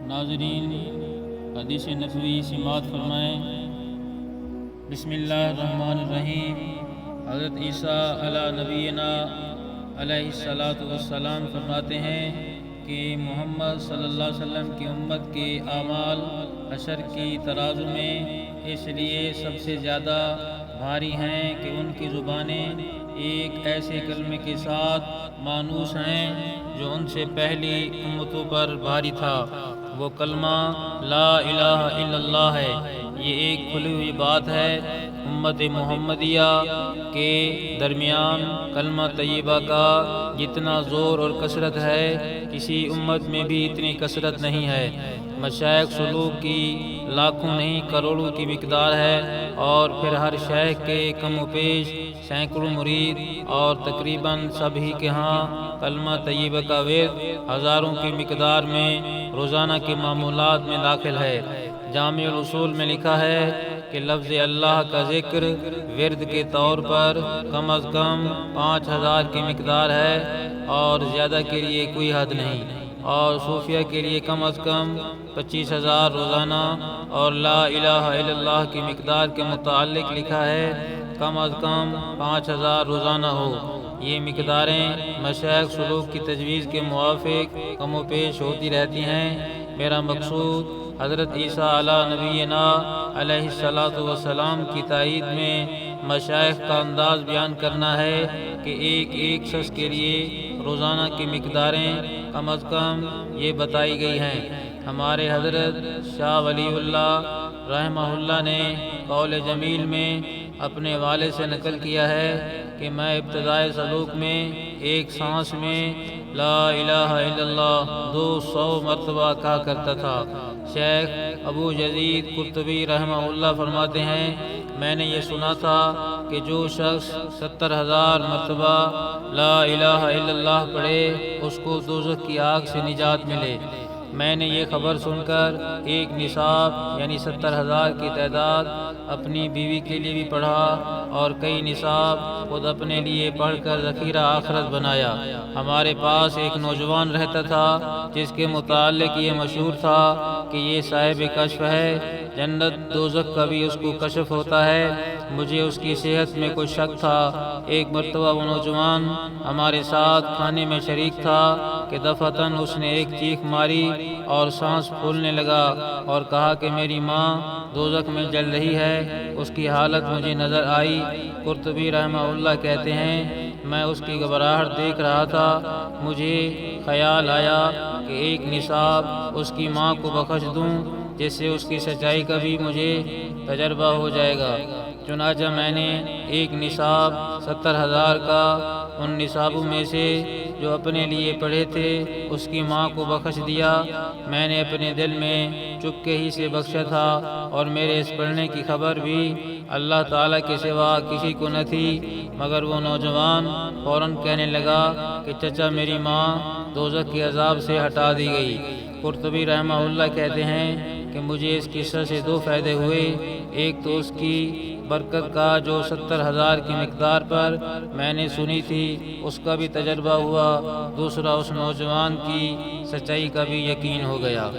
ناظرین، حدیث نبوی سماعت فرمائیں۔ بسم اللہ الرحمن الرحیم۔ حضرت عیسیٰ علی نبینا علیہ الصلاۃ والسلام فرماتے ہیں کہ محمد صلی اللہ علیہ وسلم کی امت کے اعمال حشر کی ترازو میں اس لیے سب سے زیادہ بھاری ہیں کہ ان کی زبانیں ایک ایسے کلمے کے ساتھ مانوس ہیں جو ان سے پہلی امتوں پر بھاری تھا۔ وہ کلمہ لا الہ الا اللہ ہے۔ یہ ایک کھلی ہوئی بات ہے۔ امت محمدیہ کے درمیان کلمہ طیبہ کا جتنا زور اور کثرت ہے کسی امت میں بھی اتنی کثرت نہیں ہے۔ مشائخ سلوک کی لاکھوں نہیں کروڑوں کی مقدار ہے، اور پھر ہر شیخ کے کم و بیش سینکڑوں مرید، اور تقریباً سبھی کے ہاں کلمہ طیبہ کا ورد ہزاروں کی مقدار میں روزانہ کے معمولات میں داخل ہے۔ جامع الاصول میں لکھا ہے کہ لفظ اللہ کا ذکر ورد کے طور پر کم از کم 5000 کی مقدار ہے، اور زیادہ کے لیے کوئی حد نہیں، اور صوفیہ کے لیے کم از کم 25000 روزانہ، اور لا الہ الا اللہ کی مقدار کے متعلق لکھا ہے کم از کم 5000 روزانہ ہو۔ یہ مقداریں مشائخ سلوک کی تجویز کے موافق کم و پیش ہوتی رہتی ہیں۔ میرا مقصود حضرت عیسیٰ علی نبینا علیہ الصلاۃ والسلام کی تائید میں مشائخ کا انداز بیان کرنا ہے کہ ایک ایک شخص کے لیے روزانہ کی مقداریں کم از کم یہ بتائی گئی ہیں۔ ہمارے حضرت شاہ ولی اللہ رحمہ اللہ نے قول جمیل میں اپنے والد سے نقل کیا ہے کہ میں ابتدائے سلوک میں ایک سانس میں لا الہ الا اللہ 200 مرتبہ کہا کرتا تھا۔ شیخ ابو یزید قرطبی رحمہ اللہ فرماتے ہیں، میں نے یہ سنا تھا کہ جو شخص 70000 مرتبہ لا الہ الا اللہ پڑھے اس کو دوزخ کی آگ سے نجات ملے۔ میں نے یہ خبر سن کر ایک نصاب یعنی 70000 کی تعداد اپنی بیوی کے لیے بھی پڑھا، اور کئی نصاب خود اپنے لیے پڑھ کر ذخیرہ آخرت بنایا۔ ہمارے پاس ایک نوجوان رہتا تھا جس کے متعلق یہ مشہور تھا کہ یہ صاحب کشف ہے، جنت دوزخ کا بھی اس کو کشف ہوتا ہے۔ مجھے اس کی صحت میں کوئی شک تھا۔ ایک مرتبہ وہ نوجوان ہمارے ساتھ کھانے میں شریک تھا کہ دفعتاً اس نے ایک چیخ ماری اور سانس پھولنے لگا، اور کہا کہ میری ماں دوزخ میں جل رہی ہے۔ اس کی حالت مجھے نظر آئی۔ قرطبی رحمہ اللہ کہتے ہیں، میں اس کی گھبراہٹ دیکھ رہا تھا۔ مجھے خیال آیا کہ ایک نصاب اس کی ماں کو بخش دوں، جس سے اس کی سچائی کا بھی مجھے تجربہ ہو جائے گا۔ چنانچہ میں نے ایک نصاب 70000 کا ان نصابوں میں سے جو اپنے لیے پڑھے تھے اس کی ماں کو بخش دیا۔ میں نے اپنے دل میں چپکے ہی سے بخشا تھا، اور میرے اس پڑھنے کی خبر بھی اللہ تعالیٰ کے سوا کسی کو نہ تھی، مگر وہ نوجوان فوراً کہنے لگا کہ چچا میری ماں دوزخ کے عذاب سے ہٹا دی گئی۔ قرطبی رحمہ اللہ کہتے ہیں کہ مجھے اس قصہ سے 2 فائدے ہوئے۔ ایک تو اس کی برکت کا جو 70000 کی مقدار پر میں نے سنی تھی اس کا بھی تجربہ ہوا، دوسرا اس نوجوان کی سچائی کا بھی یقین ہو گیا۔